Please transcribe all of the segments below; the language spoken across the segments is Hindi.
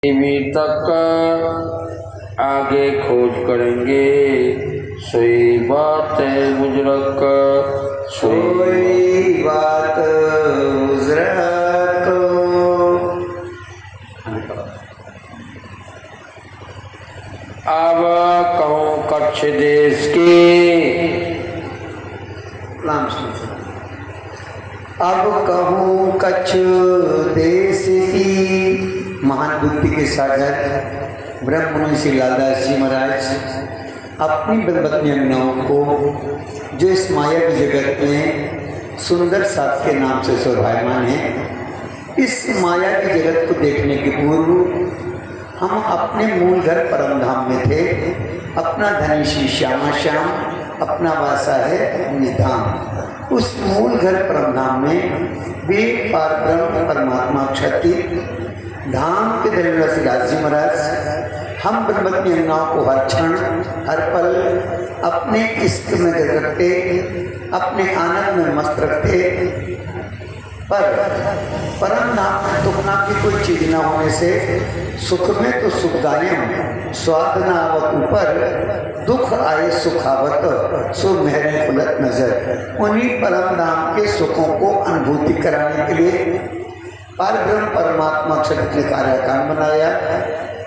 तक आगे खोज करेंगे, सोई बात मुजरक, सोई बात मुजरक। अब कहूँ कच्छ देश के, अब कहूँ कच्छ देश की। महान बुद्धि के सागर ब्रह्ममुनि श्री लालदास जी महाराज अपनी ब्रह्मपत्नी अन्नाओं को, जो इस माया की जगत में सुंदर साथ के नाम से शोभायमान है, इस माया की जगत को देखने के पूर्व हम अपने मूल घर परमधाम में थे। अपना धनी श्री श्यामा श्याम, अपना वासा है निधाम। उस मूल घर परमधाम में वे पारब्रह्म परमात्मा क्षति धाम के धनी श्री दास जी महाराज हम ब्रह्मपत्नी अन्नाओं को हर क्षण हर पल अपने इष्ट में रखते, अपने आनंद में मस्त रखते। पर परम धाम में दुख नाम की कोई चीज न होने से सुख में तो सुखदायम स्वाद न आवत ऊपर, दुख आए सुखावत सो मेहरे फुलत नजर। उन्हीं परम धाम के सुखों को अनुभूति कराने के लिए परब्रह्म परमात्मा अक्षर ने कार्यकांड बनाया।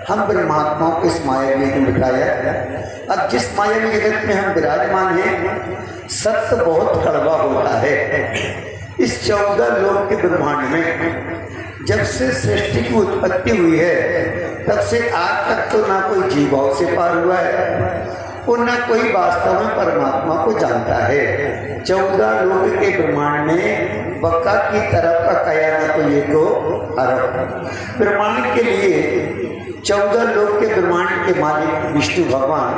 हम ब्रह्मात्माओं को इस माया में बिठाया। अब जिस माया में जगत में हम विराजमान हैं, सत्य बहुत कड़वा होता है। इस 14 लोक के ब्रह्मांड में जब से सृष्टि की उत्पत्ति हुई है, तब से आज तक तो ना कोई जीवाओं से पार हुआ है और न कोई वास्तव में परमात्मा को जानता है। 14 लोक के ब्रह्मांड में बक्का की तरफ का कया न तो ये तो अरब। ब्रह्मांड के लिए 14 लोक के ब्रह्मांड के मालिक विष्णु भगवान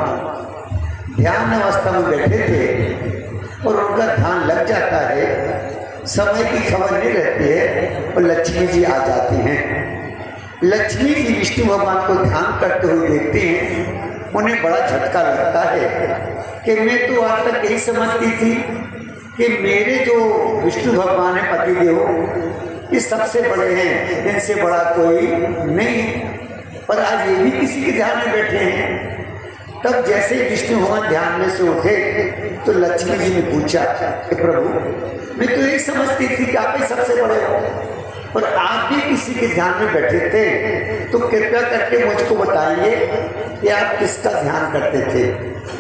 ध्यान अवस्था में बैठे थे और उनका ध्यान लग जाता है, समय की खबर नहीं रहती है और लक्ष्मी जी आ जाती हैं। लक्ष्मी जी विष्णु भगवान को ध्यान करते हुए देखते हैं, उन्हें बड़ा झटका लगता है कि मैं तो आज तक यही समझती थी कि मेरे जो विष्णु भगवान है पतिदेव, ये सबसे बड़े हैं, इनसे बड़ा कोई नहीं। पर आज ये भी किसी के ध्यान में बैठे हैं। तब जैसे विष्णु भगवान ध्यान में से उठे तो लक्ष्मी जी ने पूछा कि प्रभु, मैं तो यही समझती थी कि आप ही सबसे बड़े हो, और आप भी किसी के ध्यान में बैठे थे, तो कृपया करके मुझको बताइए कि आप किसका ध्यान करते थे,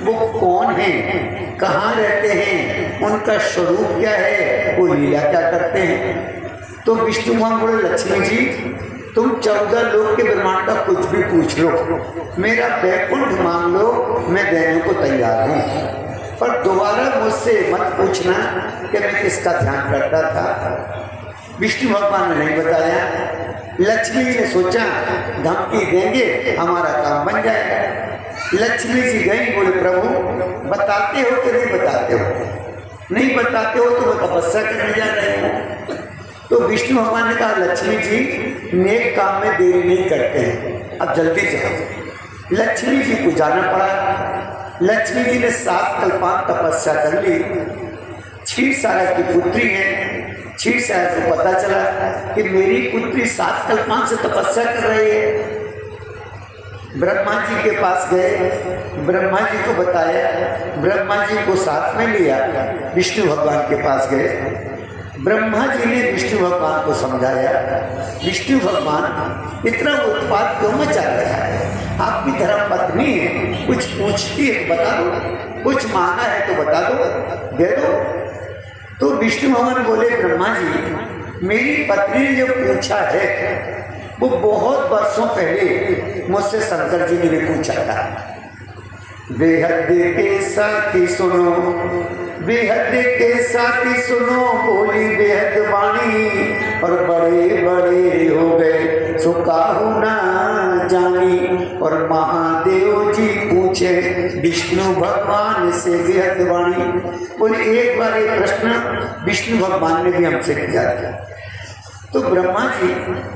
वो कौन हैं, कहाँ रहते हैं, उनका स्वरूप क्या है, वो लीला क्या करते हैं। तो विष्णु भगवान बोले, लक्ष्मी जी तुम 14 लोक के ब्रह्मांड का कुछ भी पूछ लो, मेरा वैकुंठ मांग लो, मैं देने को तैयार हूँ, पर दोबारा मुझसे मत पूछना कि मैं किसका ध्यान करता था। विष्णु भगवान ने नहीं बताया। लक्ष्मी जी ने सोचा धमकी देंगे हमारा काम बन जाएगा। लक्ष्मी जी गई, बोले प्रभु बताते हो कि नहीं बताते हो, नहीं बताते हो तो तपस्या करने जा रहे हो। तो विष्णु भगवान ने कहा, लक्ष्मी जी नेक काम में देरी नहीं करते हैं, अब जल्दी जाओ। लक्ष्मी जी को जाना पड़ा। लक्ष्मी जी ने 7 कल्पांत तपस्या कर ली। क्षीरसागर की पुत्री है। क्षीरसागर को पता चला कि मेरी पुत्री 7 कल्पांत से तपस्या कर रही है। ब्रह्मा जी के पास गए, ब्रह्मा जी को बताया, ब्रह्मा जी को साथ में लिया, विष्णु भगवान के पास गए। ब्रह्मा जी ने विष्णु भगवान को समझाया, विष्णु भगवान इतना उत्पात क्यों मचा रहा है, आपकी धर्म पत्नी है, कुछ पूछती है तो बता दो, कुछ मांगा है तो बता दो, दे दो। तो विष्णु भगवान बोले, ब्रह्मा जी मेरी पत्नी ने जो पूछा है वो बहुत वर्षों पहले मुझसे शंकर जी ने भी पूछा था। बेहद के साथी सुनो, बेहद के साथी सुनो, बोली बेहद वाणी, और बड़े बड़े हो गए सो काहू ना जानी। और महादेव जी पूछे विष्णु भगवान से बेहद वाणी। बोले एक बार एक प्रश्न विष्णु भगवान ने भी हमसे किया था। तो ब्रह्मा जी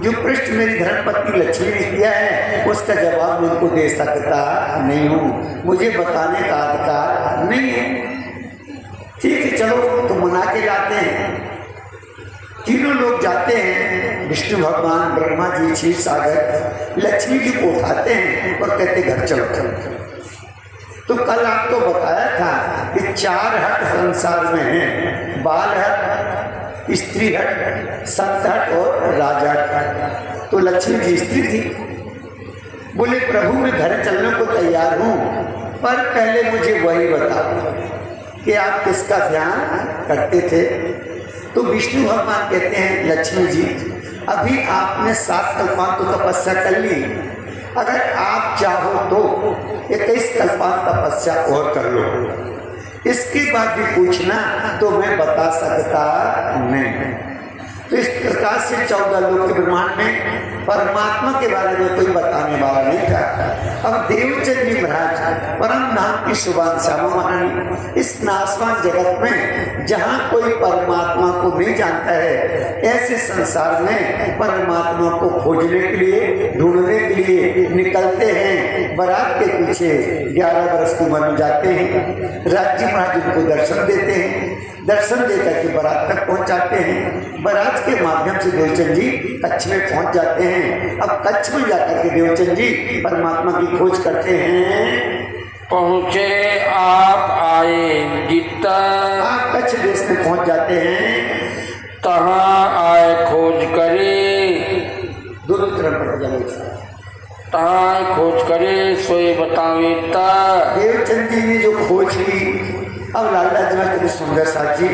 जो प्रश्न मेरी धर्मपत्नी लक्ष्मी ने किया है, उसका जवाब मैं उनको दे सकता नहीं हूँ, मुझे बताने का अधिकार नहीं है। ठीक है चलो तो मना के लाते हैं। तीनों लोग जाते हैं, विष्णु भगवान, ब्रह्मा जी, क्षीर सागर, लक्ष्मी जी को उठाते हैं और कहते घर चलो चलो। तो कल आपको बताया था कि 4 हट संसार में हैं, बाल हट, स्त्री हट, संत हट और राजा हट। तो लक्ष्मी जी स्त्री थी। बोले प्रभु मैं घर चलने को तैयार हूँ, पर पहले मुझे वही बताओ कि आप किसका ध्यान करते थे। तो विष्णु भगवान कहते हैं लक्ष्मी जी अभी आपने 7 कल्पांत तो तपस्या कर ली, अगर आप चाहो तो 21 कल्पांत तपस्या और कर लो, इसके बाद भी पूछना तो मैं बता सकता नहीं। तो इस प्रकार से 14 लोक के ब्रह्मांड में परमात्मा के बारे में कोई बताने वाला नहीं था। अब देवचंद जी महाराज परम धाम की सुबान श्यामा महारानी, इस नासवान जगत में जहाँ कोई परमात्मा को नहीं जानता है, ऐसे संसार में परमात्मा को खोजने के लिए, ढूंढने के लिए निकलते हैं। बारात के पीछे 11 वर्ष की उम्र में जाते हैं, राज्य महाराज उनको दर्शन देते हैं, दर्शन देकर के बारात तक पहुंचाते हैं। बारात के माध्यम से देवचंद जी कच्छ में पहुंच जाते हैं। अब कच्छ में जाकर के देवचंद जी परमात्मा की खोज करते हैं। पहुँचे आप आए जिता, आप कच्छ देश में पहुंच जाते हैं। तहाँ आए खोज करे, दोनों तरफ पड़ जाएगा। तहाँ खोज करे सोए बतावेता। देवचंद जी ने जो खोज की, अब लाला जी कितने सुंदर साथी,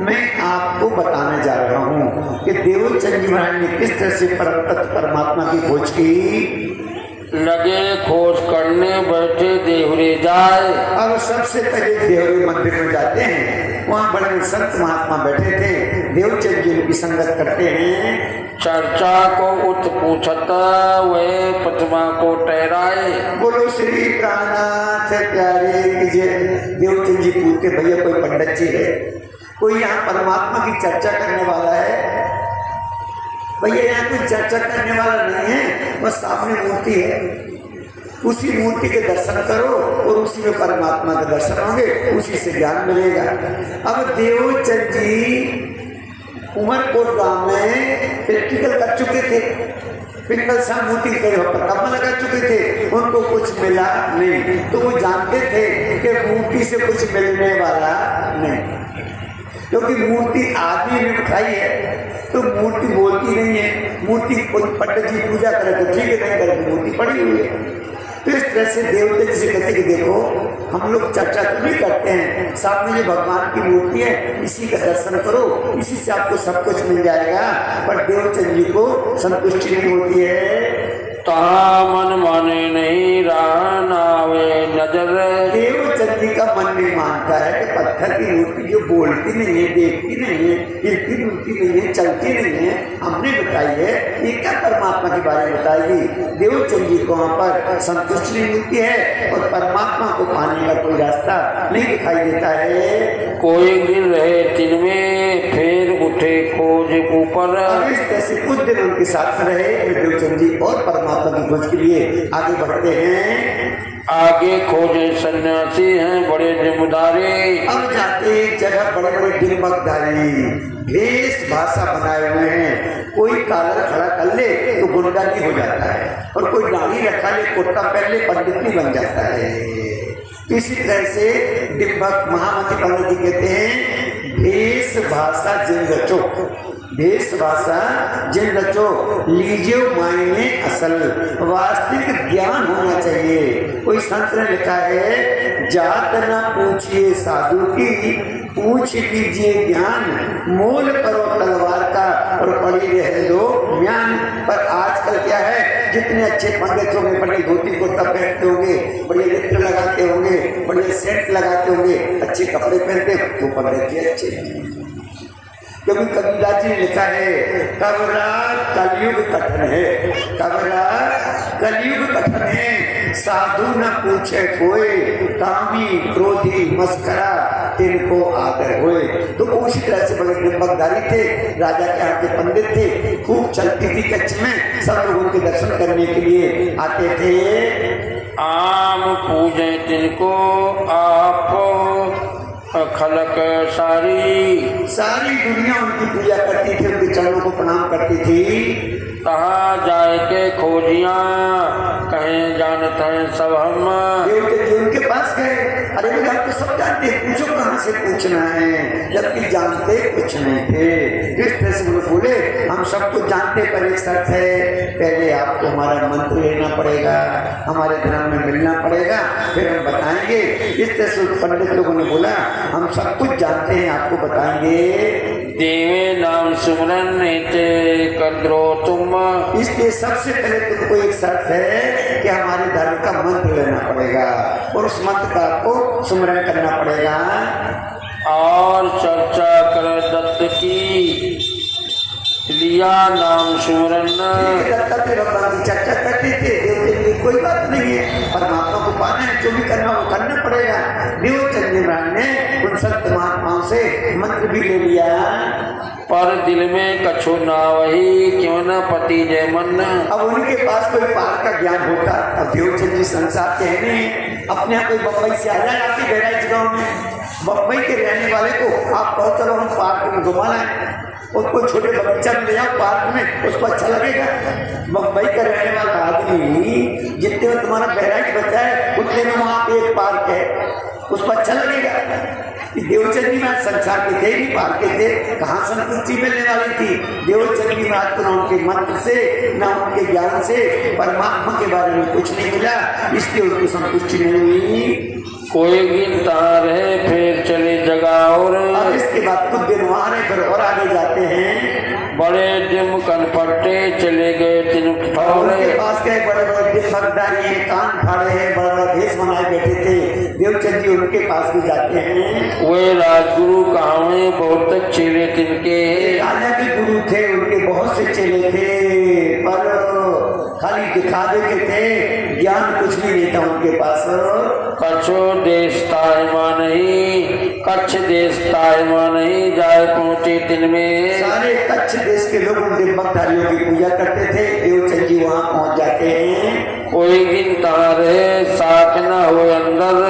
मैं आपको बताने जा रहा हूँ कि देवचंद जी महाराज ने किस तरह से परमात्मा की खोज की। लगे खोज करने बैठे देवरे जाए। अब सबसे पहले देवरे मंदिर में जाते हैं, वहाँ बड़े संत महात्मा बैठे थे, देवचंद जी उनकी संगत करते हैं। चर्चा को उत पूछत वे प्रतिमा को ठहराए। बोलो श्री प्राणनाथ प्यारे कीजिए। देवचंद जी पूछते भैया कोई पंडित जी है, कोई यहाँ परमात्मा की चर्चा करने वाला है? भैया यहाँ कोई चर्चा करने वाला नहीं है, बस सामने मूर्ति है, उसी मूर्ति के दर्शन करो और उसी में परमात्मा के दर्शन होंगे, उसी से ज्ञान मिलेगा। अब देवचंद जी उमरकोट गांव में प्रैक्टिकल कर चुके थे, पिंगल सा मूर्ति कदम लगा चुके थे, उनको कुछ मिला नहीं। तो वो जानते थे कि मूर्ति से कुछ मिलने वाला नहीं, क्योंकि मूर्ति आदमी ने उठाई है तो मूर्ति बोलती नहीं है। मूर्ति कोई पंडित जी पूजा करे तो ठीक है, नहीं करे मूर्ति पड़ी हुई है। तो इस तरह से देवता जी से कहते कि देखो हम लोग चर्चा तो नहीं करते हैं, सामने जो भगवान की मूर्ति है इसी का दर्शन करो, इसी से आपको सब कुछ मिल जाएगा। पर देवचंद जी को संतुष्टि नहीं होती है। तहाँ मन माने नहीं रानावे नजर। देवचंद जी का मन नहीं मानता है कि पत्थर की मूर्ति जो बोलती नहीं है, देखती नहीं है, हिलती डुलती नहीं है, चलती नहीं है, हमने बताई है, ये क्या परमात्मा के बारे में बताएगी। देवचंद जी को वहाँ पर संतुष्टि नहीं मिलती है और परमात्मा को पाने का कोई रास्ता नहीं दिखाई देता है। कोई गिर रहे दिन में फिर उठे खोज ऊपर। इस तरह से कुछ दिन उनके साथ रहे। देवचंद जी और परमात्मा की खोज के लिए आगे बढ़ते हैं। आगे खोजे सन्यासी हैं बड़े जिम्मेदारी। अब जाते एक जगह बड़े बड़े दिलमकधारी भेष भाषा बनाए हुए हैं। कोई कालर खड़ा कर ले तो गुंडागी हो जाता है, और कोई दाढ़ी रखा ले, कुर्ता पहन ले, पंडित भी बन जाता है। इसी तरह से दिव्यक महामती पंडित जी कहते हैं भेष भाषा जिन रचो, भेष भाषा जिन रचो लीजिए मायने असल, वास्तविक ज्ञान होना चाहिए। कोई संत ने लिखा है जात न पूछिए साधु की, पूछ लीजिए ज्ञान, मोल करो तलवार का और पड़ी रह दो ज्ञान। पर आजकल क्या है, जितने अच्छे पंडित होंगे, बड़े धोती कुर्ता पहनते होंगे, बड़े इत्र लगाते होंगे, बड़े सेंट लगाते होंगे, अच्छे कपड़े पहनते, वो पंडित जी अच्छे हैं। क्योंकि कबीरदास जी ने लिखा है कबरा कलयुग कठिन है, कबरा कलयुग कठिन है, साधु न पूछे कोई, कामी क्रोधी मस्करा तिनको आदर होए। तो उसी तरह से बड़े दिम्बकधारी थे, राजा के यहाँ के पंडित थे, खूब चलती थी कच्छ में, सब लोग उनके दर्शन करने के लिए आते थे। आम पूजे तिनको आप खलक सारी सारी दुनिया उनकी पूजा करती थी, उनके चरणों को प्रणाम करती थी। कहाँ जाए के खोजियाँ कहें जानत हैं सब हम। देवचंद जी उनके पास गए, अरे बोले आप तो सब जानते हैं, पूछो कहाँ से पूछना है, जबकि जानते कुछ नहीं थे। इस तरह से बोले हम सब कुछ जानते, पर एक शर्त है, पहले आपको हमारा मंत्र लेना पड़ेगा, हमारे धर्म में मिलना पड़ेगा, फिर हम बताएंगे। इस तरह से पंडित लोगों ने बोला हम सब कुछ जानते हैं, आपको बताएंगे। देवे नाम सुमरन नित्य कर दो तुम। इसलिए सबसे पहले तुमको एक शर्त है कि हमारे धर्म का मंत्र लेना पड़ेगा और उस मंत्र का आपको सुमरन करना पड़ेगा। और चर्चा कर दत्त की लिया नाम सुमरन। दत्तात्रेय भगवान की चर्चा करते थे, देवचंद जी कोई बात नहीं है, परमात्मा को पाना है, जो भी करना वो करना पड़ेगा। देवचंद जी महाराज ने उन संत महात्माओं से मंत्र भी ले लिया, पर दिल में कछु ना वही क्यों न पति जय मन। अब उनके पास कोई पार का ज्ञान होता। अब देवचंद जी संसार के है नहीं, अपने आप कोई बम्बई से आ जाए आपके बहराइच गाँव में, बम्बई के रहने वाले को आप कहो चलो हम पार्क में घुमाना है, उसको छोटे बगीचा में ले जाओ पार्क में, उसको अच्छा लगेगा। बम्बई का रहने वाला आदमी जितने में तुम्हारा बहराइच बचा है उतने में वहाँ पे एक पार्क है, उसको अच्छा लगेगा। देवचंद जी महाराज संसार के थे भी, पार्क के थे, कहाँ संतुष्टि मिलने वाली थी। देवचंद जी महाराज को न उनके मंत्र से न उनके ज्ञान से परमात्मा के बारे में कुछ नहीं मिला, इसलिए उनको संतुष्टि नहीं हुई। कोई गिनता रहे फिर चले जगह और। अब इसके बाद कुछ दिन वहाँ रहे, फिर और आगे जाते हैं। बड़े जिम कनपट्टे चले गए तीन उनके पास गए, बड़े बड़े दिन बगदारी है, कान फाड़े हैं, बड़ा बड़ा भेष बनाए बैठे थे। देवचंद जी उनके पास भी जाते हैं। वे राजगुरु कहाँ में बहुत तक चेले तिनके। राजा के गुरु थे, उनके बहुत से चेले थे, पर खाली दिखावे के थे, ज्ञान कुछ भी नहीं था उनके पास। कच्छो देश तायमा नहीं, कच्छ देश तायमा नहीं, जाए पहुँचे दिन में। सारे कच्छ देश के लोग उन दिम्बकधारियों की पूजा करते थे। देवचंद जी वहाँ पहुँच जाते हैं। कोई गिनता रहे साख न हो अंदर,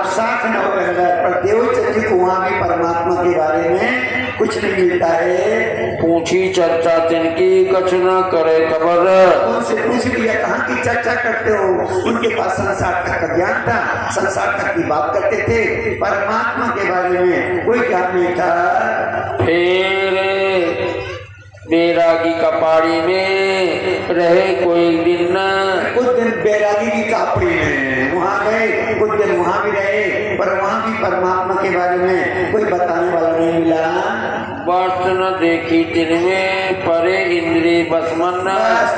साख न हो अंदर, पर देवचंद जी को वहाँ भी परमात्मा के बारे में कुछ नहीं मिलता है। पूछी चर्चा तिनकी कछ न करे खबर। उनसे पूछ लिया कहाँ की चर्चा करते हो, उनके पास संसार तक का ज्ञान था, संसार तक की बात करते थे, परमात्मा के बारे में कोई ज्ञान नहीं था। फिर बैरागी कपाड़ी में रहे कोई दिन, कुछ दिन बैरागी की कापड़ी में वहाँ गए, कुछ दिन वहाँ भी रहे, पर वहाँ भी परमात्मा के बारे में कोई बताने वाला नहीं मिला। वस्तु न देखी दिन में परे इंद्री बसमन।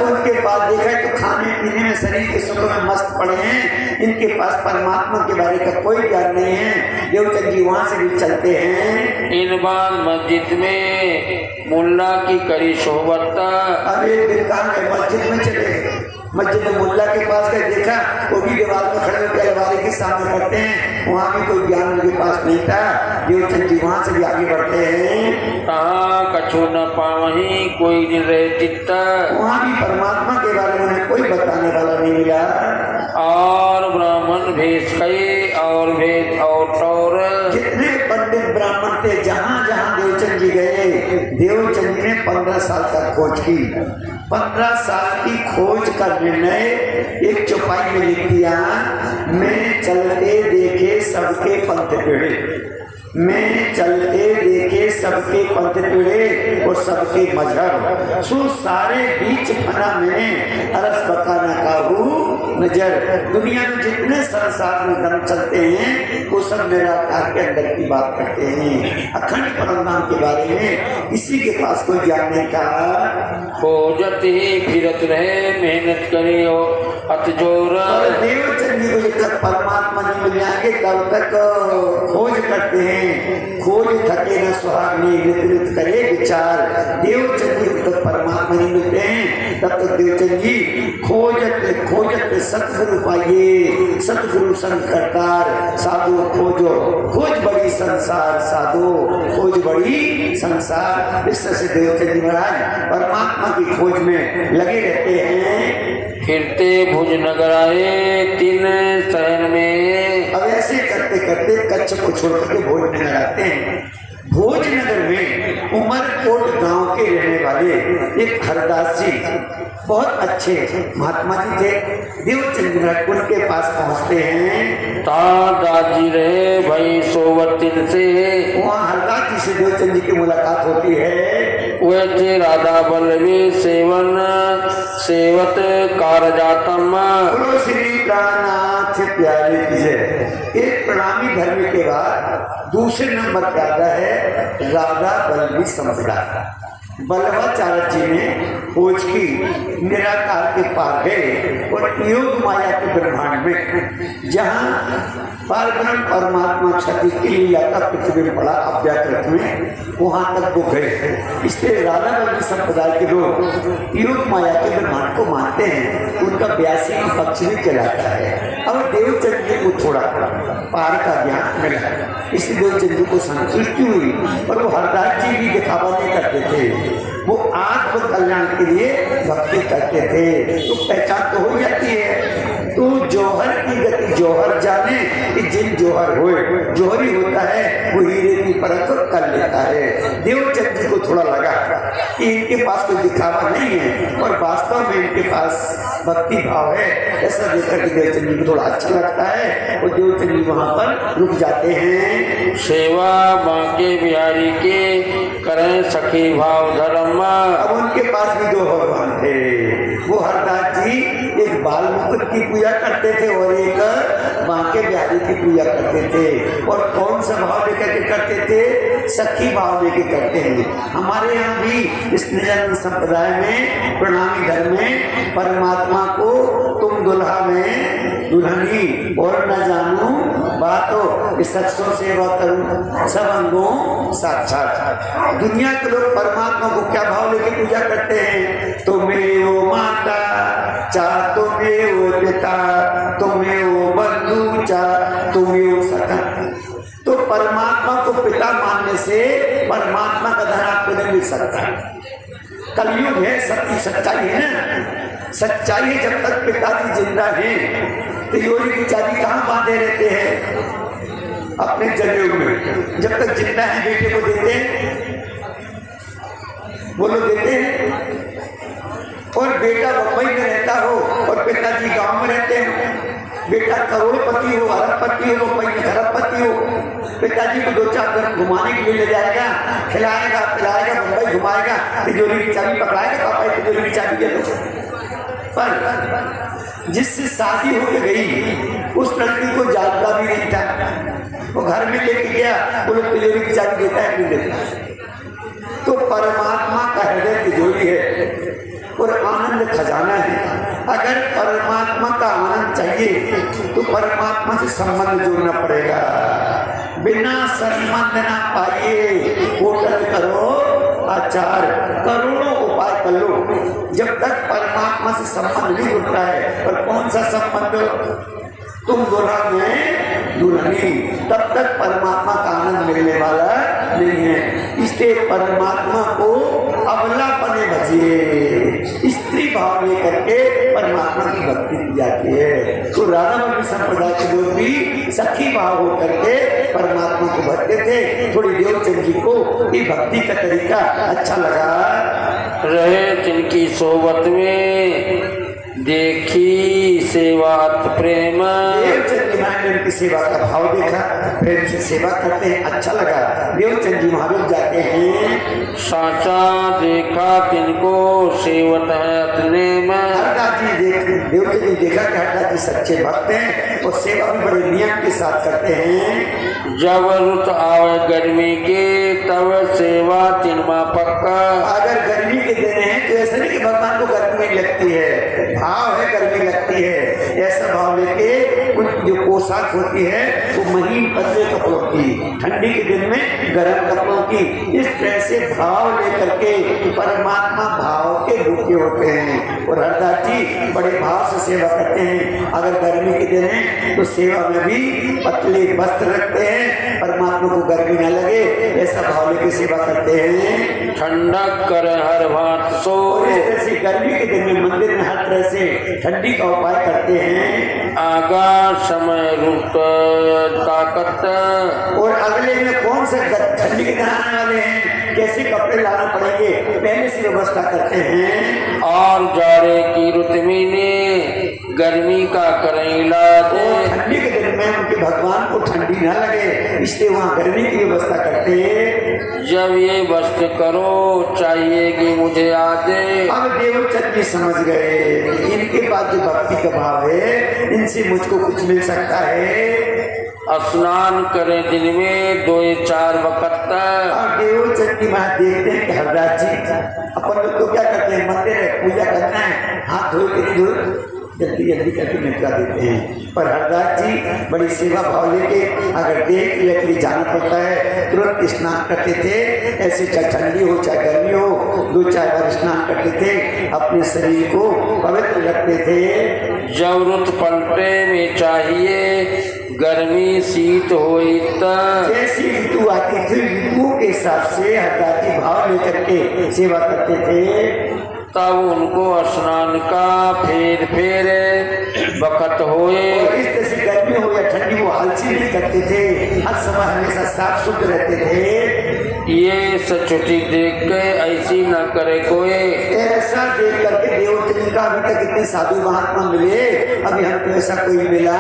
उनके पास देखा तो खाने पीने में शरीर के सुख में मस्त पड़े हैं, इनके पास परमात्मा के बारे का कोई ज्ञान नहीं है। देवचंद जी वहाँ से भी चलते हैं। इन बार मस्जिद में मुल्ला की करी सोहबत। अब एक दिन कहाँ गए, मस्जिद में चले गए, मस्जिद में मुल्ला के पास गए, देखा वो भी दीवार में खड़े होकर अलमारी के सामने करते हैं, वहाँ भी कोई ज्ञान उनके पास नहीं था। देवचंद जी वहाँ से भी आगे बढ़ते हैं। कहाँ कछु न पावही कोई नहीं रहे चित्ता, वहाँ भी परमात्मा के बारे में कोई बताने वाला नहीं मिला। और ब्राह्मण भेष कई और भेद और जितने पंडित ब्राह्मण थे, जहाँ जहाँ देवचंद जी गए, देवचंद जी ने 15 साल तक खोज की। 15 साल की खोज का निर्णय एक चौपाई में लिख दिया। मैं चलते देखे सबके पंथ टेढ़े, मैं चलते देखे सबके पंथ टेढ़े और सबके मजहब, सो सारे बीच फना मैंने अरस बका न काहू नजर। दुनिया में जितने संसार में धर्म चलते हैं वो सब निराकार के अंदर की बात करते हैं, अखंड परमात्मा के बारे में किसी के पास कोई ज्ञान नहीं था। खोजत ही फिरत रहे मेहनत करे और अतजोर। देवचंद जी को जब तक परमात्मा नहीं मिल जाएंगे तब तक खोज करते हैं। खोज थके न सुहागनी नित करे विचार। देवचंद जी को तक परमात्मा नहीं मिलते हैं तब तक देवचंद जी खोजत खोजत सतगुरु पाइए, सतगुरु संग करतार, साधु खोजो खोज बड़ी संसार, साधु खोज बड़ी संसार। इस तरह से देवचंद जी महाराज परमात्मा की खोज में लगे रहते हैं। फिरते भुज नगर आए तीन शहर में, अब ऐसे करते करते कच्छ को छोड़ करके भोजनगर आते हैं। भोजनगर में उमरकोट गांव के रहने वाले एक हरदास जी बहुत अच्छे महात्मा जी थे। देवचंद महाराज उनके पास पहुंचते हैं। दादाजी रहे भाई सोवतिन से, वहाँ हरदास जी से देवचंद जी की मुलाकात होती है। वे थे राधा बल्लभी सेवत कारजातम। बोलो श्री प्राणनाथ प्यारे की जय। एक प्रणामी धर्म के बाद दूसरे नंबर पे आता है राधा बल्लभी संप्रदाय। बल्लभाचार्य जी ने खोज की, निराकार के पार गए और योग माया के ब्रह्मांड में जहाँ पारब्रह्म परमात्मा क्षति की लीला का प्रतिबिंब पड़ा अव्याकृत में, वहां तक वो गए। इसलिए राधा बल्लभी संप्रदाय के लोग योग माया के ब्रह्मांड को मानते हैं। उनका 82 पक्ष भी कहलाता है। अब देवचंद जी को थोड़ा पार का ज्ञान मिला, इसलिए देवचंद जी को संतुष्टि हुई और वो हरदास जी भी दिखावा नहीं करते थे। वो आत्म कल्याण के लिए भक्ति करते थे। तो पहचान तो हो जाती है। तो जौहर की गति जौहर जाने कि जिन जौहर होए, जौहरी होता है वो हीरे की परख कर लेता है। देवचंद जी को थोड़ा लगा कि इनके पास कोई दिखावा नहीं है और वास्तव में इनके पास भक्ति भाव है। ऐसा देखकर के देवचंद जी को थोड़ा अच्छा लगता है और देवचंद जी वहाँ पर रुक जाते हैं। सेवा बांके बिहारी के करें सखी भाव धर्म। अब उनके पास भी दो भगवान थे। वो हरदास जी एक बाल मुकुट की पूजा करते थे और एक बांके बिहारी की पूजा करते थे। और कौन सा भाव लेकर के करते थे? सखी भाव लेके करते हैं। हमारे यहाँ भी इस निजानंद संप्रदाय में प्रणामी धर्म में परमात्मा को तुम दुल्हा में दुल्हनी और न जानू बातों शख्सों सेवा करूं सब अंगों साक्षात। दुनिया के लोग परमात्मा को क्या भाव लेके पूजा करते हैं? तुम्हें वो माता चा, तुम्हें वो पिता, तुम्हें वो बंधु चा, तुम्हें वो सखा। तो परमात्मा को पिता मानने से परमात्मा का धन आपको नहीं मिल सकता। कलयुग है, सत्य सच्चाई है ना। सच्चाई है, जब तक पिताजी जिंदा हैं तो योगी की चाबी कहाँ बांधे रहते हैं? अपने जनेऊ में। जब तक जिंदा है बेटे को देते हैं, बोलो देते हैं। और बेटा मुंबई में रहता हो और पिताजी गांव में रहते हैं। बेटा करोड़पति हो, अरबपति हो, मुंबई में खरबपति हो, पिताजी को 2-4 दिन घुमाने के लिए ले जाएगा, खिलाएगा पिलाएगा, मुंबई घुमाएगा, तिजोरी की चाबी पकड़ाएगा, पापा तिजोरी की चाबी दे दो। पर जिससे शादी होकर गई उस लड़की को जानता भी नहीं था। वो घर में लेके गया, वो लोग तिजोरी की चाबी देता है नहीं देता। तो परमात्मा का हृदय तिजोरी है और आनंद खजाना है। अगर परमात्मा का आनंद चाहिए तो परमात्मा से संबंध जोड़ना पड़ेगा। बिना संबंध ना पाइए, होटल करो आचार, करोड़ों उपाय कर लो, जब तक परमात्मा से संबंध नहीं जुड़ता है। और कौन सा संबंध? तुम दुल्हा में दुल्हनी, तब तक परमात्मा का आनंद मिलने वाला नहीं है। इसलिए परमात्मा को अबलापने भजिए, स्त्री भाव लेकर के परमात्मा की भक्ति की जाती है। तो राधा बल्लभी संप्रदाय के लोग भी सखी भाव होकर के परमात्मा को भजते थे। थोड़ी देवचंद जी को ये भक्ति का तरीका अच्छा लगा। रहे जिनकी सोबत में देखी सेवात प्रेम। देवचंद जी महाराज ने उनकी सेवा का भाव देखा, प्रेम से सेवा करते हैं, अच्छा लगा। देवचंद जी महाराज जाते हैं। साचा देखा तिनको सेवत है अपने में। हरदास जी देवचंद जी देखा कि हरदास जी सच्चे भक्त हैं और सेवा भी बड़े नियम के साथ करते हैं। जब रुत आवे गर्मी के तब सेवा तिनमा पक्का। अगर गर्मी के दिन है तो ऐसा नहीं कि भगवान को गर्मी लगती है, भाव है गर्मी लगती है, ऐसा भाव लेके कुछ जो पोशाक होती है वो महीन पतले कपड़ों की, ठंडी के दिन में गर्म कपड़ों की, इस तरह से भाव लेकर के परमात्मा भाव के भूखे होते हैं। और हरदास जी बड़े भाव से सेवा करते हैं। अगर गर्मी के दिन है तो सेवा में भी पतले वस्त्र रखते हैं, परमात्मा को गर्मी न लगे ऐसा भाव लेके सेवा करते हैं। ठंडक कर हर भात सो। इस तरह से गर्मी के दिन में मंदिर में हर तरह से ठंडी का उपाय करते हैं। नागा समय रूप ताकत। और अगले में कौन से ठंडी के दिन आने वाले हैं, कैसे कपड़े लाना पड़ेंगे, पहले से व्यवस्था करते हैं। और जाड़े की रुत में ने गर्मी का करें इलाज। ठंडी के दिन में उनके भगवान को ठंडी ना लगे, इसलिए वहाँ गर्मी की व्यवस्था करते हैं। जब ये वस्त्र करो चाहिए कि मुझे आदे। अब देवचंद जी समझ गए इनके पास जो भक्ति का भाव है, इनसे मुझको कुछ मिल सकता है। स्नान करें दिन में 2-4 वक्त। और देवचंद जी महाराज देखते हैं कि हरदास जी अपन लोग तो क्या करते हैं, मंदिर है पूजा करना है, हाथ धो के धो जल्दी जल्दी करके निपटा देते हैं। पर हरदास जी बड़ी सेवा भाव लेके अगर देख के जाना पड़ता है तुरंत स्नान करते थे। ऐसे चाहे ठंडी हो चाहे गर्मी हो 2-4 बार स्नान करते थे, अपने शरीर को पवित्र रखते थे। जब रुत पलटे में चाहिए गर्मी शीत हो। जैसी ऋतु आती थी ऋतुओं के हिसाब से हरदास जी भाव लेकर के सेवा करते थे। तब उनको स्नान का फेर वक्त होए। इस तरह से गर्मी हो या ठंडी वो आलसी नहीं करते थे, हर समय हमेशा साफ सुथरे रहते थे। ये सचुटी देख के ऐसी न करे कोई। ऐसा देख करके देवचंद का अभी तक इतने साधु महात्मा मिले, अभी हमको ऐसा कोई मिला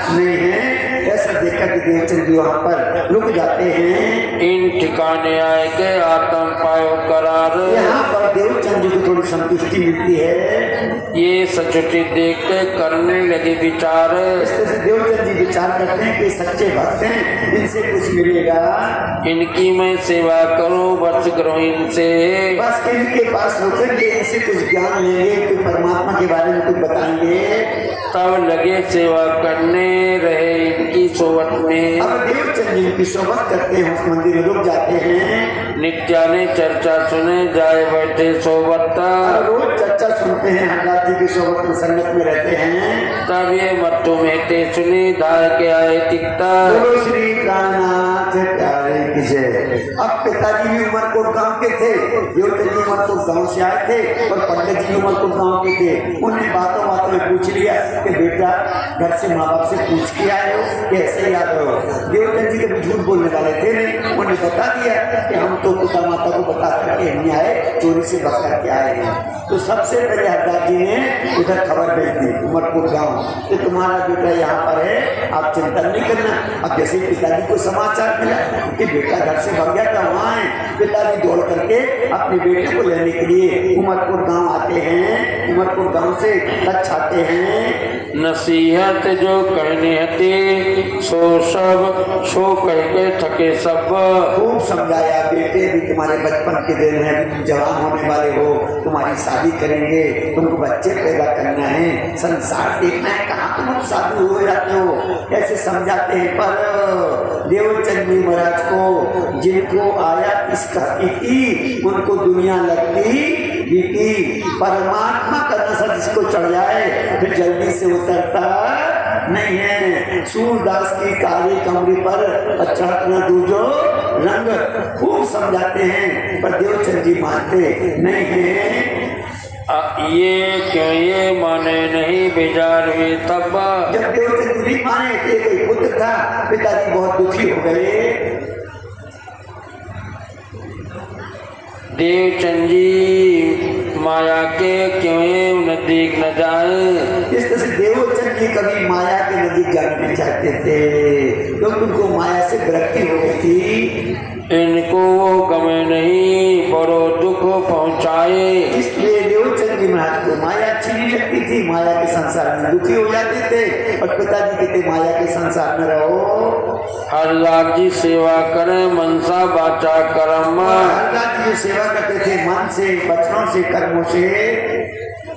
नहीं है। ऐसा देखकर के देवचंद जी वहाँ पर रुक जाते हैं। इन ठिकाने आए के आत्म पायो करार। यहाँ पर देवचंद जी को थोड़ी संतुष्टि मिलती है। ये सचुटी देख के करने लगे विचार। इस तरह से देवचंद जी विचार करते हैं कि सच्चे भक्त हैं, इनसे कुछ मिलेगा। इनकी मैं सेवा करूं बस करूं इनसे। बस इनके पास होकर के इनसे कुछ ज्ञान लेंगे, कोई परमात्मा के बारे में कुछ बताएंगे। तब लगे सेवा करने रहे इनकी सोबत में। अब देवचंद जी की सोबत करते हैं, उस मंदिर में रुक जाते हैं। नित्याने चर्चा सुने जाए बैठे सोबत। रोज चर्चा सुनते हैं, हरदास जी की सोबत में संगत में रहते हैं। तब ये मत्तु में ते सुनी धाय के आए तिकता। बोलो श्री कान्हानाथ प्यारे की जय। अब पिताजी भी उमरकोट गांव के थे, देवचंद जी उमरकोट गांव से आए थे और पंडित जी उमरकोट गांव के थे। उन्हें बातों बातों में पूछ लिया कि बेटा घर से माँ बाप से पूछ के आए हो, कैसे याद हो। देवचंद जी कभी झूठ बोलने वाले थे नहीं, उन्हें बता दिया कि हम तो पिता माता को बता करके नहीं आए, चोरी से भाग करके आए हैं। तो सबसे पहले हरदास जी ने उधर खबर भेज दी उमरकोट गांव कि तुम्हारा बेटा यहाँ पर है, आप चिंता नहीं करना। अब जैसे पिताजी को समाचार मिला कि बेटा घर से भाग गया था, वहाँ है, पिताजी दौड़ करके अपने बेटे को लेने के लिए उमरकोट गांव आते हैं। उमरकोट गांव से कच्छ आते हैं। नसीहत जो कहनी हती सो सब सो कह के थके सब। खूब समझाया, बेटे भी तुम्हारे बचपन के दिन है, तुम जवान होने वाले हो, तुम्हारी शादी करेंगे, तुमको बच्चे पैदा करना है, संसार देखना है, कहाँ तुम साधु हो जाते हो। ऐसे समझाते हैं। पर देवचंद जी महाराज को जिनको आया इसका इति, उनको दुनिया लगती बीती। परमात्मा का नशा जिसको चढ़ जाए फिर जल्दी से उतरता नहीं है। सूरदास की काली कमरी पर चढ़ न दूजो रंग, खूब समझाते हैं पर देवचंद जी मानते नहीं है। ये क्यों ये माने नहीं बेजार हुए तब। जब देवचंद जी माने एक पुत्र था, पिताजी बहुत दुखी हो गए। देवचंद जी माया के क्यों ये नजदीक न जाए। इस तरह से देवचंद जी कभी माया के नजदीक जाना नहीं चाहते थे, क्योंकि उनको माया से विरक्ति हो गई थी। इनको वो गमे नहीं बड़ो दुख पहुँचाए। इसलिए देवचंद जी महाराज को माया अच्छी नहीं लगती थी, माया के संसार में दुखी हो जाते थे। और पिताजी कहते माया के संसार में रहो। हरदास जी सेवा करें मनसा बाचा कर्म। हरदास जी सेवा करते थे मन से, वचनों से, कर्मों से।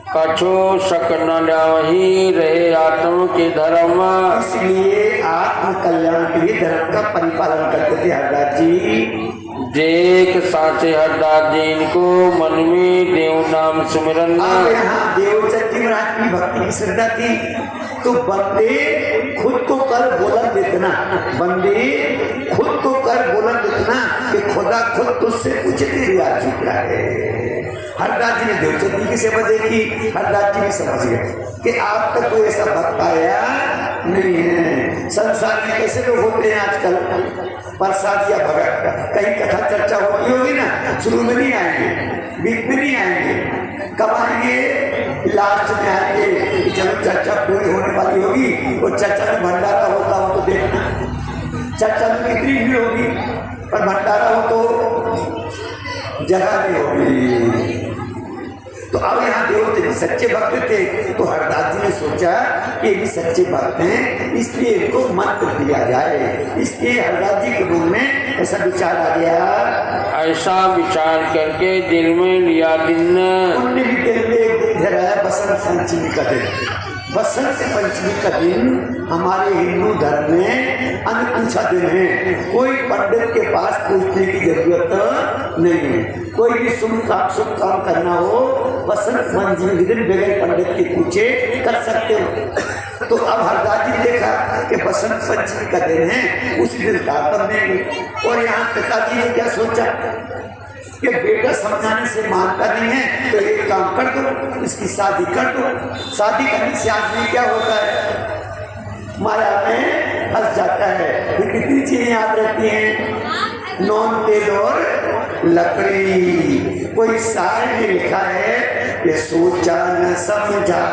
कछो शक न लाही रहे आत्म के धर्म। इसलिए आत्म कल्याण के लिए धर्म का परिपालन करते थे हरदास जी। देख साचे हरदास जी इनको मन में देव नाम सुमिरन। यहाँ देवचंद जी महाराज की भक्ति की श्रद्धा थी, तो बंदे खुद को कर बोलन देतना, बंदे खुद को कर बोलन देतना कि खुदा खुद तुझसे पूछे तेरी आज क्या है। हरदास जी ने देवचंद जी की सेवा देखी, हरदास जी भी समझ गए कि आप तक कोई ऐसा भक्त आया नहीं है। संसार में कैसे लोग होते हैं आजकल, प्रसाद या भगत, कहीं कथा चर्चा होती होगी ना, शुरू में नहीं आएंगे, बीच में नहीं आएंगे, कब आएंगे, लास्ट में आएंगे। जब चर्चा पूरी होने वाली होगी और चर्चा में भंडारा होता हो तो देखना, चर्चा में कितनी भीड़ होगी पर भंडारा हो तो जगह नहीं होगी। तो अब यहाँ देवते भी सच्चे भक्त थे, तो हरदास जी ने सोचा कि ये भी सच्चे भक्त हैं, इसलिए इनको मंत्र दिया जाए। इसलिए हरदास जी के मन में ऐसा विचार आ गया। ऐसा विचार करके दिल में लिया दिन, उन्होंने भी दिल में एक दिन धराया बसंत पंचमी का दिन। बसंत पंचमी का दिन हमारे हिंदू धर्म में अनपूछा दिन है। कोई पंडित के पास पूछने की जरूरत नहीं है। कोई भी शुभ काम करना हो बसंत पंचमी के दिन बगैर पंडित के पूछे कर सकते हो। तो अब हरदास जी देखा कि बसंत पंचमी का दिन है, उसी दिन दातन देंगे। और यहाँ पिताजी ने क्या सोचा कि बेटा समझाने से मानता नहीं है तो एक काम कर दो, इसकी शादी कर दो। शादी करने से आदमी क्या होता है, माया में फंस जाता है। फिर कितनी चीजें याद रहती हैं, नॉन तेल और लकड़ी। कोई शायर में लिखा है कि सोचा न समझा,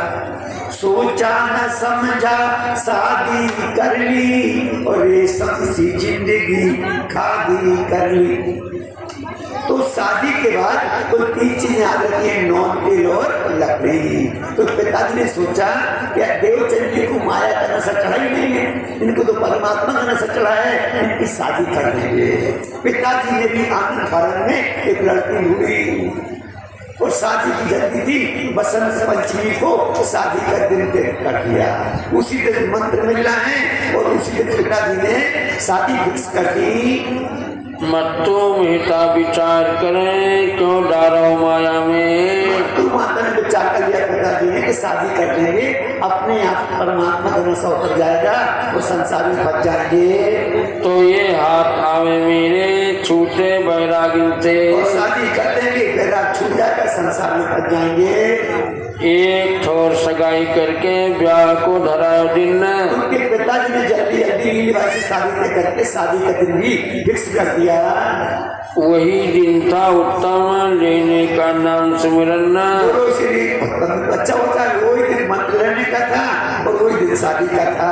सोचा न समझा शादी कर ली, और रेशम सी जिंदगी खादी कर ली। तो शादी के बाद कोई तीन चीजें याद रखी है, नॉन तेल और लकड़ी। तो पिताजी ने सोचा कि देवचंद जी को माया का नशा चढ़ा ही नहीं है, इनको तो परमात्मा का नशा चढ़ा है, इनकी शादी कर देंगे। पिताजी ने भी आनंद फारन में एक लड़की ढूंढी और शादी की जल्दी थी। बसंत पंचमी को शादी का दिन तय कर दिया। उसी दिन मंत्र मिलना है और उसी दिन पिताजी ने शादी फिक्स कर दी। मत्तो मेहता विचार करें, क्यों डारो माया में। तू माता ने विचार कर लिया पिताजी ने कि शादी कर देंगे, अपने आप परमात्मा का नशा उतर जाएगा, वो संसार में फंस जाएंगे। तो ये हाथ आवे मेरे छूटे बैरागी से, और शादी कर देंगे, बैराग छूट जाएगा, संसार में फंस जाएंगे। एक ठोर सगाई करके ब्याह को धरायो दिन। उनके पिताजी ने जल्दी जल्दी से शादी करके शादी का दिन भी फिक्स कर दिया। वही दिन था उत्तम लेने का नाम सिमरन। बच्चा होता है वही दिन मंत्र लेने का था और वही दिन शादी का था।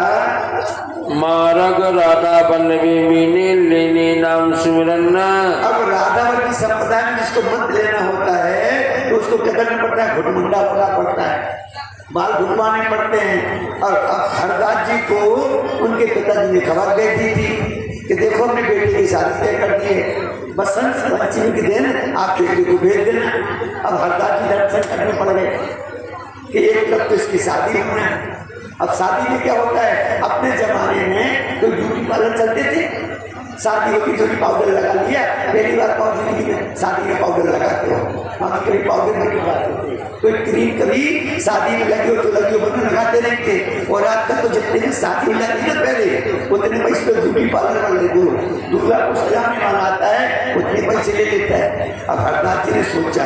मारग राधा बल्लभी मीने लेने नाम सिमरन। अब राधा की संप्रदाय में जिसको मंत्र लेना होता है तो उसको क्या करना पड़ता है, घुटमुंडा होना पड़ता है, बाल ढुकवाने पड़ते हैं। और हरदास जी को उनके पिताजी ने खबर दे दी थी कि देखो अपने बेटे की शादी तय कर दी है, बसंत पंचमी के दिन आप बेटे को भेज देना। अब हरदास जी दर्शन करने पड़ गए कि एक तक तो इसकी शादी होना है। अब शादी में क्या होता है, अपने जमाने में तो ब्यूटी पार्लर चलते थे, शादी होती थोड़ी पाउडर लगा लिया, पहली बार पाउडर शादी में पाउडर लगाते हो, हम कभी पाउडर नहीं लगाते थे, कोई क्रीम कभी शादी में लगी हो तो लगी हो, बदल लगाते नहीं थे। और आज तक तो जितने भी शादी हो जाती है ना पहले उतने पैसे तो ब्यूटी पार्लर वाले को दूल्हा को सजाने वाला आता है उतने पैसे ले लेता है। अब हरदास जी ने सोचा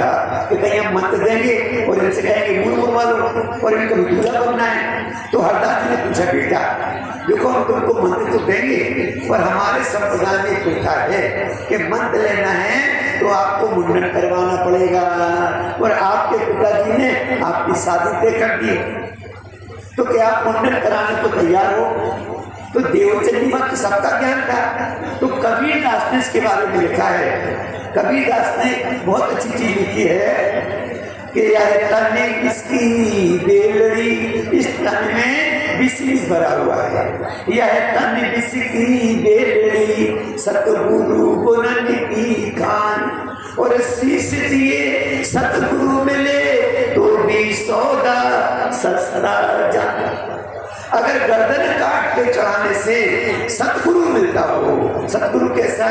कि कहीं हम मंत्र देंगे और इनसे कहेंगे मुंह मुड़वा लो और इनको दूल्हा बनना है। तो हरदास जी ने पूछा बेटा देखो हम तुमको मंत्र तो देंगे पर हमारे संप्रदाय में प्रथा है कि मंत्र लेना है तो आपको मुंडन करवाना पड़ेगा और आपके पिताजी ने आपकी शादी तय कर दी, तो क्या आप मुंडन कराने को तैयार हो। तो देवचंदी मत सबका ज्ञान था। तो कबीरदास ने इसके बारे में लिखा है, कबीरदास ने बहुत अच्छी चीज लिखी है कि यह तन इसकी बेलड़ी, इस तन में विष भरा हुआ है, यह तन विष की बेलड़ी सतगुरु गुणन की खान, और शीश दिए सतगुरु मिले तो भी सौदा सस्ता जान। अगर गर्दन काट के चढ़ाने से सतगुरु मिलता हो, सतगुरु कैसा,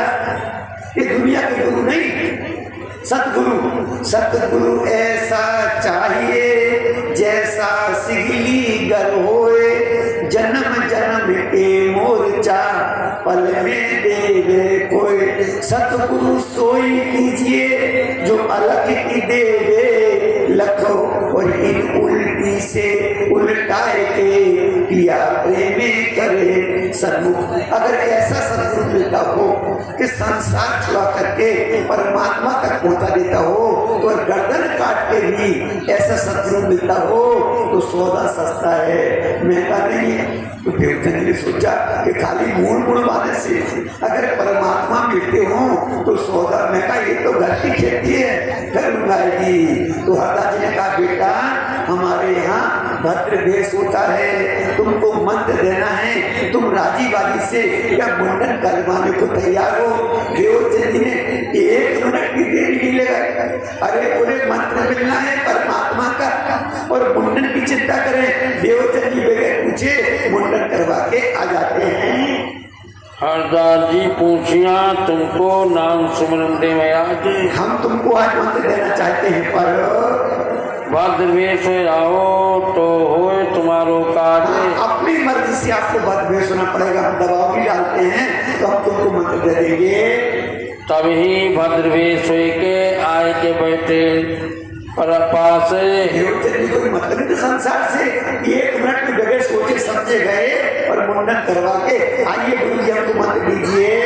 ये दुनिया के गुरु नहीं, सतगुरु, सतगुरु ऐसा चाहिए जैसा सिगली गर होए, जन्म जन्म के मोर्चा पल में देवे कोई। सतगुरु सोई कीजिए जो अलग की देवे लखो, और इन उल्टी से उल्टाए के किया प्रेमे सन्मुख। अगर ऐसा सद्गुरु मिलता हो कि संसार छुड़ा करके परमात्मा तक पहुंचा देता हो, तो गर्दन काट के भी ऐसा सद्गुरु मिलता हो तो सौदा सस्ता है, महंगा नहीं है। तो देवचंद ने सोचा कि खाली मूल गुण वाले से अगर परमात्मा मिलते हो तो सौदा महंगा, ये तो घर की खेती है, घर उगाएगी। तो हरदास जी ने कहा बेटा हमारे यहाँ भद्र वेश होता है, तुमको मंत्र देना है, तुम राजी बाजी से या मुंडन करवाने को तैयार हो। देवचंद जी ने 1 मिनट की देरी नहीं लगाई। अरे पूरे मंत्र मिलना है परमात्मा का और मुंडन की चिंता करें। देवचंद जी बगैर पूछे मुंडन करवा के आ जाते हैं। हरदास जी पूछिया तुमको नाम सुमरन देव आज, हम तुमको आज मंत्र देना चाहते हैं पर भद्रवेश आओ तो होए तुम्हारो काज। अपनी मर्जी से आपको भद्रवेश होना पड़ेगा, हम दबाव भी डालते हैं तो हम तुमको मंत्र दे देंगे। तभी भद्रवेश के आए के बैठे पर पास। कोई मतलब नहीं संसार से 1 मिनट में बगैर सोचे समझे गए और मुंडन करवा के आइए गुरु जी हमको मंत्र दीजिए।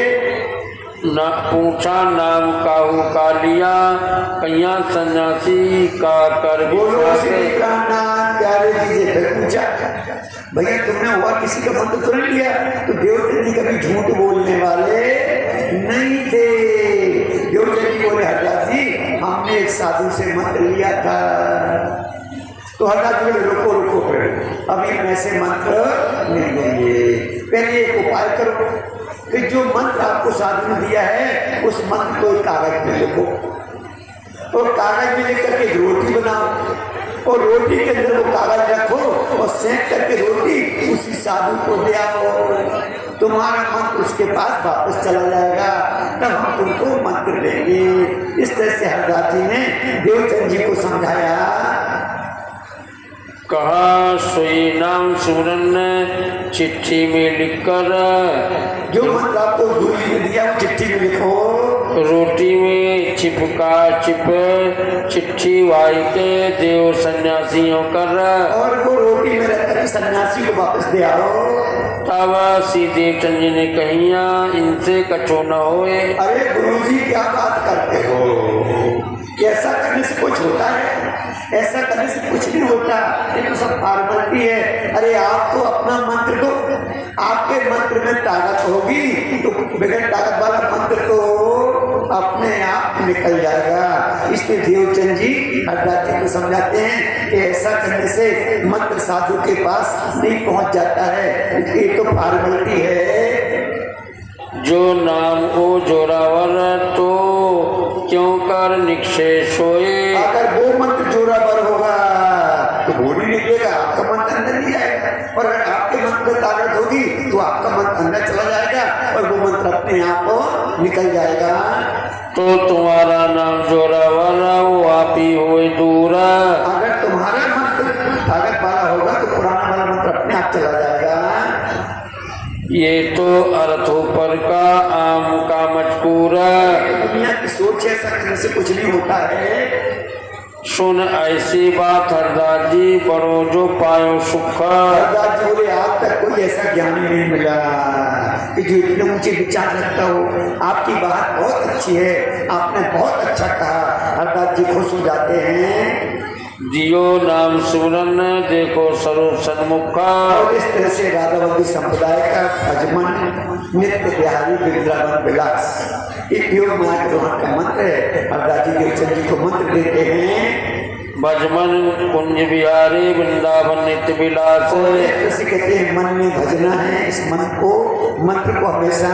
न पूछा नाम काहू का लिया, कैया सन्यासी का कर प्यारे दीजिए। फिर पूछा भैया तुमने और किसी का मंत्र तो नहीं लिया? तो देवचंद जी कभी झूठ बोलने वाले नहीं थे। देवचंद जी बोले हरदास जी हमने एक साधु से मंत्र लिया था। तो हरदास जी बोले रुको रुको, फिर अभी मैं से मंत्र नहीं देंगे, पहले एक उपाय करो कि जो मंत्र आपको साधु ने दिया है उस मंत्र को कागज में लिखो और कागज में लिख करके रोटी बनाओ और रोटी के अंदर वो कागज रखो और सेंक करके रोटी उसी साधु को दे आओ। तुम्हारा मंत्र उसके पास वापस चला जाएगा, तब हम तुमको मंत्र देंगे। इस तरह से हरदास जी ने देवचंद जी को समझाया। कहा सोई नाम सुमरन चिट्ठी में लिखकर, जो मंत्र आपको गुरु जी ने दिया वो चिट्ठी में लिखो। रोटी में चिपका चिप चिट्ठी वाई के देव सन्यासियों कर, और वो रोटी में रहकर सन्यासी को वापस दे आओ। तब श्री देवचंद जी ने कहिया इनसे कछो न होए। अरे गुरुजी क्या बात करते हो, ऐसा करने से कुछ होता है? ऐसा करने से कुछ नहीं होता, ये तो सब फॉर्मेलिटी है। अरे आपको अपना मंत्र दो, आपके मंत्र में ताकत होगी तो बगैर ताकत वाला मंत्र तो अपने आप निकल जाएगा। इसलिए देवचंद जी हरदास जी को समझाते हैं कि ऐसा करने से मंत्र साधु के पास नहीं पहुंच जाता है, ये तो फॉर्मेलिटी है। जो नाम ओ जोरावर तो क्यों कर निक्षेष होए। अगर वो मंत्र जोरावर होगा तो वो नहीं निकलेगा, आपका मंत्र अंदर नहीं जाएगा। और अगर आपके मंत्र में ताकत होगी तो आपका मंत्र अंदर चला जाएगा और वो मंत्र अपने आप निकल जाएगा। तो तुम्हारा नाम जोरावर वो आप ही होए दूर। अगर तुम्हारा मंत्र ताकत वाला होगा तो पुराना वाला मंत्र अपने आप चला जाएगा। ये तो अर्थ ऊपर का आम का मजकूरा। दुनिया की सोच ऐसा करने से कुछ नहीं होता है। सुन ऐसी बात हरदास जी बड़ो जो पायो सुख। हरदास जी बोले आज तक कोई ऐसा ज्ञान नहीं मिला कि जो इतने ऊंचे विचार रखता हो। आपकी बात बहुत अच्छी है, आपने बहुत अच्छा कहा। हरदास जी खुश हो जाते हैं। जियो नाम सुमरन देखो स्वरूप सन्मुखा। और इस तरह से राधावती संप्रदाय का भजमन नित्य बिहारी वृंदावन विलास एक योग माया ग्रहण का मंत्र है। हरदास जी देवचंद जी को मंत्र देते हैं भजमन कुंज बिहारी वृंदावन नित्य विलास। जैसे कहते हैं मन में भजना है, इस मंत्र को हमेशा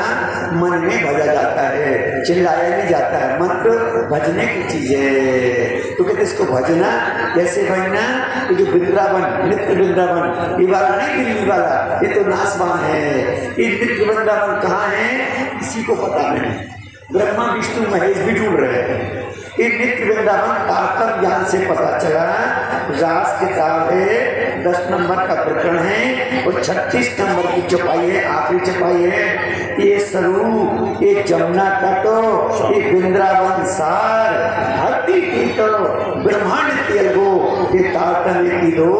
मन में भजा जाता है, चिल्लाया नहीं जाता है। मंत्र भजने की चीज है। तो कहते इसको भजना कैसे भजना? तो जो वृंदावन नित्य वृंदावन ये वाला नहीं, दिल्ली वाला, ये तो नासवान है। ये नित्य वृंदावन कहाँ है किसी को पता नहीं। ब्रह्मा विष्णु महेश भी ढूंढ रहे हैं। ये नित्य वृंदावन तारतम ज्ञान से पता चला। रास किताब है, 10 नंबर का प्रकरण है और 36 नंबर की चौपाई है, आखिरी चौपाई है। ये स्वरूप, ये जमुना तट, ये वृंदावन सार, धरती तीतो ब्रह्मांड तेलगो, ये तारतम की दो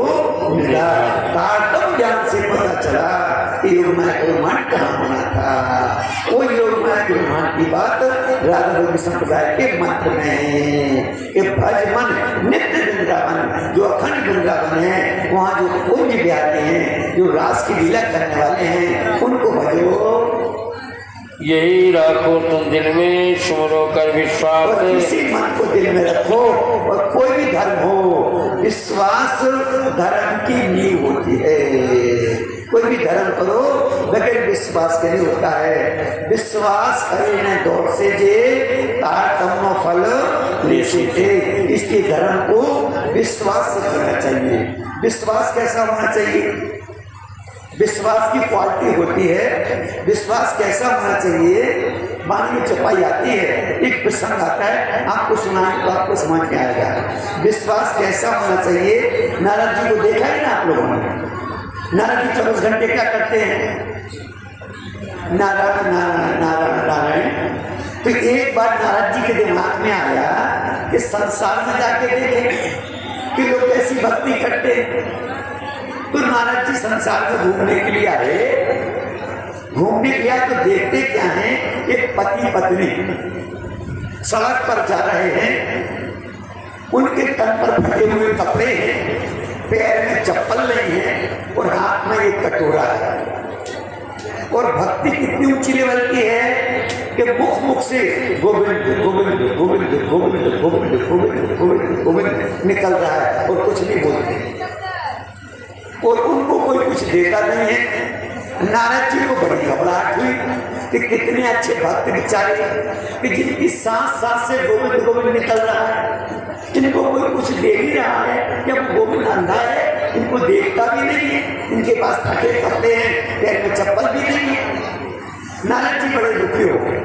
तारतम ज्ञान से पता चला। योग माया का ब्रह्मांड कहाँ होना था। वो योग माया के ब्रह्मांड की बात राधा गोविंद संप्रदाय के मंत्र में है कि भज मन नित्य वृंदावन, जो अखंड वृंदावन है, वहाँ जो कुंज बिहारी हैं, जो रास की लीला करने वाले हैं, उनको भजो। यही रखो तुम दिल में, सुमरो कर विश्वास। और इसी मन को दिल में रखो। और कोई भी धर्म हो, विश्वास धर्म की नींव होती है। कोई भी धर्म करो बगैर विश्वास के नहीं होता है। विश्वास करे न दौड़ से जे, तार तमो फल ले से थे। इसके धर्म को विश्वास से करना चाहिए। विश्वास कैसा होना चाहिए? विश्वास की क्वालिटी होती है। विश्वास कैसा होना चाहिए? मानवीय चपाई आती है, एक प्रसंग आता है, आपको सुनाएं तो आपको समझ में आएगा। विश्वास कैसा होना चाहिए? नारद जी को देखा है ना आप लोगों ने? नारद जी 24 घंटे क्या करते हैं? नारायण नारायण नारायण नारायण। तो एक बार नारद जी के दिमाग में आया कि संसार में जाके देखें कि लोग ऐसी भक्ति करते हैं। तो नारद जी संसार में घूमने के लिए आए। घूमने गया तो देखते क्या है, एक पति पत्नी सड़क पर जा रहे हैं। उनके तन पर फटे हुए कपड़े हैं, पैर में चप्पल नहीं है और हाथ में एक कटोरा है। और भक्ति कितनी ऊंची लेवल की है कि मुख से गोविंद गोविंद गोविंद गोविंद गोविंद गोविंद गोविंद गोविंद निकल रहा है और कुछ नहीं बोलते। और उनको कोई कुछ देता नहीं है। नारद जी को बड़ी घबराहट हुई कि कितने अच्छे भक्त बेचारे कि जिनकी सांस सांस से गोविंद गोविंद निकल रहा है, इनको कोई कुछ दे नहीं रहा है। जब गोविंद अंधा है, इनको देखता भी नहीं है, इनके पास फटे कपड़े हैं, पैर में चप्पल भी नहीं है। नारद जी बड़े दुखी हो गए।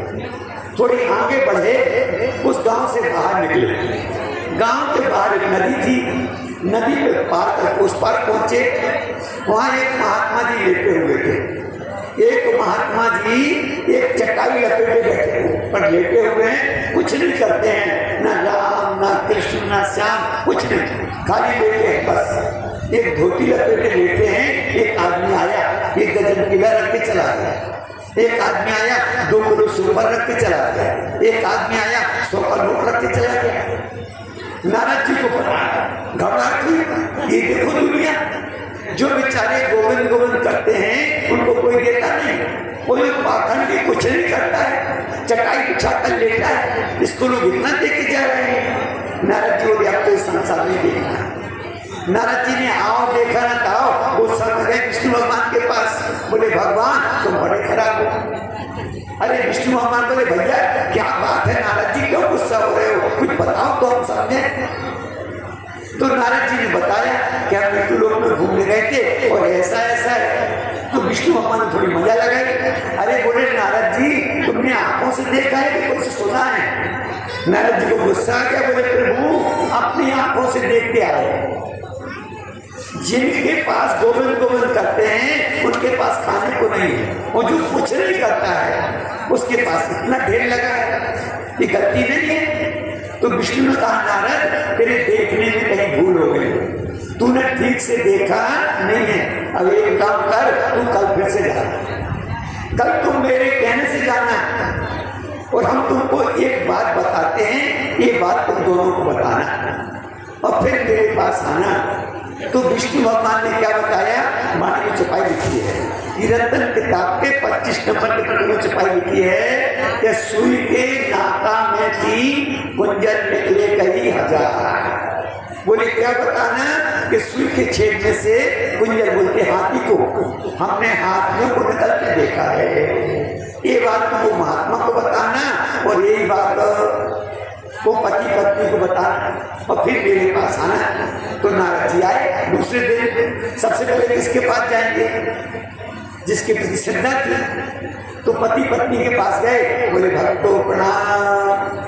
थोड़ी आगे बढ़े, उस गांव से बाहर निकले। गांव के बाहर एक नदी थी। नदी पे पार कर उस पार पहुंचे। वहां एक महात्मा जी लेटे हुए थे। एक महात्मा जी एक चटाई लपेटे बैठे ऊपर लेटे हुए हैं, कुछ नहीं करते हैं, ना राम ना कृष्ण ना श्याम, कुछ नहीं, खाली लेटे हैं बस। एक धोती लपेटे लेटे हैं। एक आदमी आया, एक गजन किला रख के चला गया। एक आदमी आया, 2 किलो सुपर रख के चला गया। एक आदमी आया, 100 का नोट रख के चला गया। नारद जी को घबराहट हुई, ये देखो दुनिया, जो बेचारे गोविंद गोविंद करते हैं उनको कोई देता नहीं, कोई पाखंडी कुछ नहीं करता है, चटाई बिछा कर लेता है, इसको लोग इतना देके जा रहे हैं। नारद जी बोले अब तो इस संसार में देखना। नारद जी ने आओ देखा ना आओ, वो सब गए विष्णु भगवान के पास। बोले भगवान तुम बड़े खराब हो। अरे विष्णु भगवान बोले भैया क्या बात है, नारद जी क्यों गुस्सा हो रहे हो, कुछ बताओ तो हम समझे। तो नारद जी ने बताया कि हम मृत्यु लोक में घूमने गए थे और ऐसा ऐसा है। तो विष्णु भगवान ने थोड़ी मजा लगाई। अरे बोले नारद जी तुमने आंखों से देखा है कि कुछ सुना है? नारद जी को गुस्सा आ गया। बोले प्रभु अपनी आंखों से देख के आए। जिनके पास गोविंद गोविंद करते हैं उनके पास खाने को नहीं है, और जो कुछ नहीं करता है उसके पास इतना ढेर लगा है, ये गलती नहीं है। तो विष्णु ने कहा नारद तेरे देखने में कहीं भूल हो गई, तूने ठीक से देखा नहीं है। अब एक काम कर, तू कल फिर से जा, कल तुम मेरे कहने से जाना और हम तुमको एक बात बताते हैं, ये बात तुम दोनों को बताना और फिर मेरे पास आना। तो विष्णु भगवान ने क्या बताया? मानवीय चपाई लिखी है निरंतर किताब के 25 नंबर के पत्र चपाई लिखी है कि सुई के नाका में थी गुंजर निकले कई हजार। बोले क्या बताना कि सुई के छेद में से गुंजर बोलते हाथी को, हमने हाथियों को निकल के देखा है। ये बात तुमको महात्मा को बताना और यही बात वो पति पत्नी को बताना और फिर मेरे पास आना। तो नारद जी आए दूसरे दिन। सबसे पहले किसके पास जाएंगे? जिसके प्रति श्रद्धा थी। तो पति पत्नी के पास गए। बोले भक्तों प्रणाम।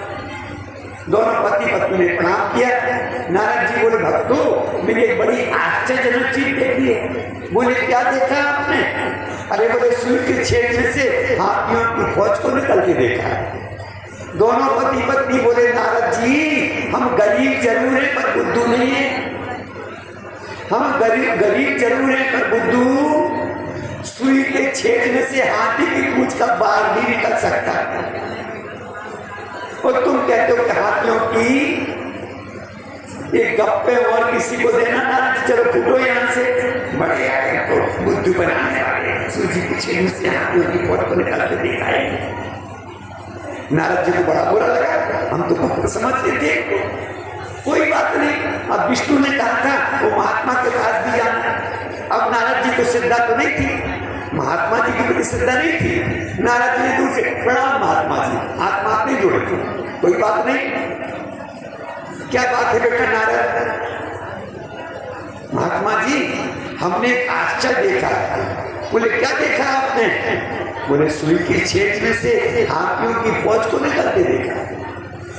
दोनों पति पत्नी ने प्रणाम किया। नारद जी बोले भक्तों मैंने एक बड़ी आश्चर्यजनक चीज देखी है। बोले क्या देखा आपने? अरे बोले सुई के छेद में से हाथियों की फौज को निकल के देखा। दोनों पति पत्नी बोले नारद जी हम गरीब जरूर है पर बुद्धू नहीं है। हम गरीब जरूर है पर बुद्धू। सुई के छेदने से हाथी की पूंछ का बाल भी निकल सकता है। और तुम कहते हो कि हाथियों की एक गप्पे और किसी को देना ना, चलो फूटो यहाँ से। बड़े आए तो बुद्धू बनाने वाले सूजी के छेदने से हाथियों की पूंछ को निकालते दिखाए। नारद जी को बड़ा बुरा लगा, हम तो भक्त समझते थे। कोई बात नहीं, अब विष्णु ने कहा था वो महात्मा के पास भी जाना। अब नारद जी को श्रद्धा तो नहीं थी, महात्मा जी की प्रति श्रद्धा नहीं थी। नारद जी ने दूर से प्रणाम महात्मा जी, आत्मा नहीं जोड़े। कोई बात नहीं, क्या बात है बेटा नारद? महात्मा जी हमने आश्चर्य देखा। बोले क्या देखा आपने? बोले सुई के छेद में से हाथियों की फौज को निकलते देखा।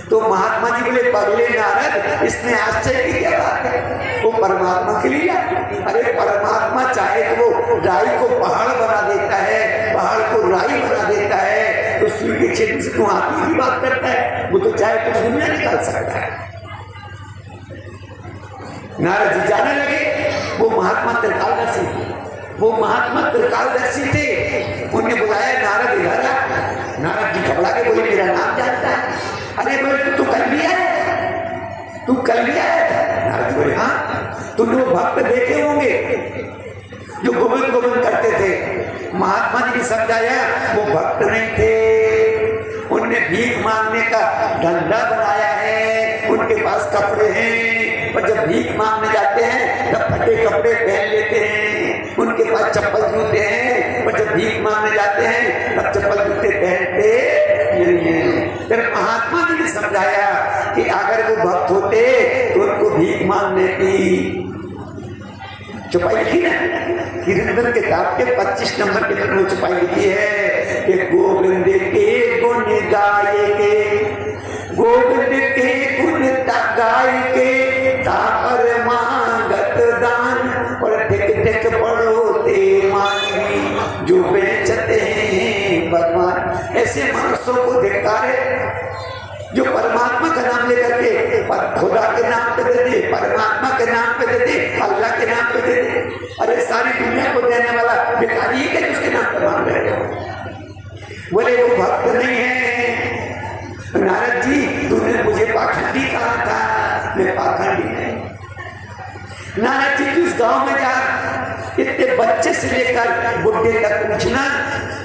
तो महात्मा जी बोले पगले नारद, इसमें आश्चर्य की क्या बात है? वो परमात्मा के लिए, अरे परमात्मा चाहे तो वो राई को पहाड़ बना देता है, पहाड़ को राई बना देता है। तो सुई के छेद से तू हाथी की बात करता है? वो तो चाहे तो दुनिया निकाल सकता है। नारद जी जाने लगे। वो महात्मा त्रिकालदर्शी, वो महात्मा त्रिकालदर्शी थे। उन्हें बुलाया, नारद इधर आ। नारद जी घबरा के बोले मेरा नाम जानता है? अरे बोले तू कल भी आया, तू कल भी आया था? नारद बोले हाँ। तुमने वो भक्त देखे होंगे जो गोविंद गोविंद करते थे। महात्मा जी ने समझाया वो भक्त नहीं थे, उनने भीख मांगने का धंधा बनाया है। उनके पास कपड़े हैं, पर जब भीख मांगने जाते हैं तब फटे कपड़े पहन लेते हैं। उनके पास चप्पल जूते हैं, पर जब भीख मांगने जाते हैं तब चप्पल जूते पहनते नहीं हैं। फिर महात्मा जी ने समझाया कि अगर वो भक्त होते तो उनको भीख मांगने की छुपाई थी ना। कीर्तन किताब के 25 नंबर के तरफ छुपाई लिखी है कि गोविंद के गुण गाए के, गोविंद के गुण गाय के तापर मांगत दान, पर टिक टिक पड़ोते मांगी जो बेचते हैं भगवान। ऐसे मनुष्यों को धिक्कार है जो परमात्मा का नाम लेकर के खुदा के नाम पे दे दे, परमात्मा के नाम पे दे दे, अल्लाह के नाम पे दे दे। अरे सारी दुनिया को देने वाला भिखारी है कि उसके नाम पर मांग रहे हो? बोले वो भक्त नहीं है। नारद जी तूने मुझे पाखंडी कहा था, मैं पाखंडी नहीं। नारद जी तू इस गांव में जा, इतने बच्चे से लेकर बुढ़े तक पूछना,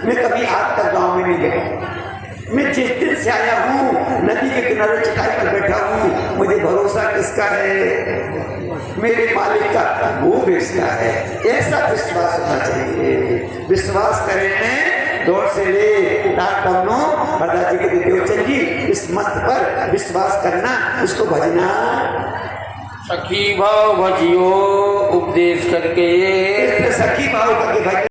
मैं कभी आज तक गांव में नहीं गया। मैं जिस दिन से आया हूँ नदी के किनारे चटाई पर बैठा हूँ, मुझे भरोसा किसका है? मेरे मालिक का, वो बेचता है। ऐसा विश्वास होना चाहिए। विश्वास करें दौड़ से ले ताकनो हरदा जी के देवचंद जी, इस मत पर विश्वास करना, उसको भजना। सखी भाव भजियो उपदेश करके, सखी भाव करके भाई